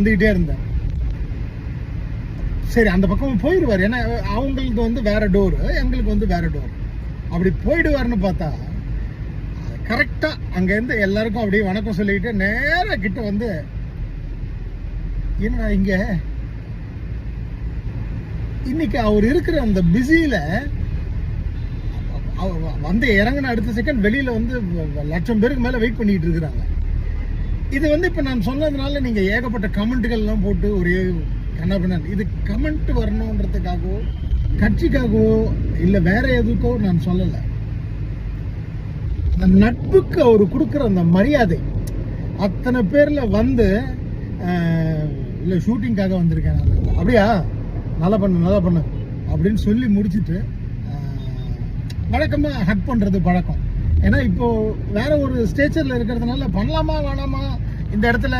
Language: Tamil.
வந்துகிட்டே இருந்தேன். சரி அந்த பக்கம் போயிடுவார், ஏன்னா அவங்களுக்கு வந்து வேற டோர், எங்களுக்கு வந்து வேற டோர். அப்படி போயிடுவார்னு பார்த்தா கரெக்டா அங்கேருந்து எல்லாருக்கும் அப்படியே வணக்கம் சொல்லிக்கிட்டு நேராக கிட்ட வந்து, என்ன இங்க இன்னைக்கு அவர் இருக்கிற அந்த பிஸியில வந்து இறங்கின அடுத்த செகண்ட் வெளியில வந்து லட்சம் பேருக்கு மேல வெயிட் பண்ணிட்டு இருக்கிறாங்க. இது வந்து இப்ப நான் சொன்னதுனால நீங்க ஏகப்பட்ட கமெண்ட்டுகள் எல்லாம் போட்டு ஒரே கண்ணாபின்னான். இது கமெண்ட் வரணுன்றதுக்காகவோ கட்சிக்காகவோ இல்ல வேற எதுக்கோ நான் சொல்லல. அந்த நட்புக்கு அவரு கொடுக்குற அந்த மரியாதை, அத்தனை பேர்ல வந்து இல்ல ஷூட்டிங்காக வந்திருக்கேன் அப்படியா, நல்லா பண்ணு அப்படின்னு சொல்லி முடிச்சுட்டு வழக்கமா ஹக் பண்றது பழக்கம். ஏன்னா இப்போ வேற ஒரு ஸ்டேச்சர்ல இருக்கிறதுனால பண்ணலாமா வேணாமா, இந்த இடத்துல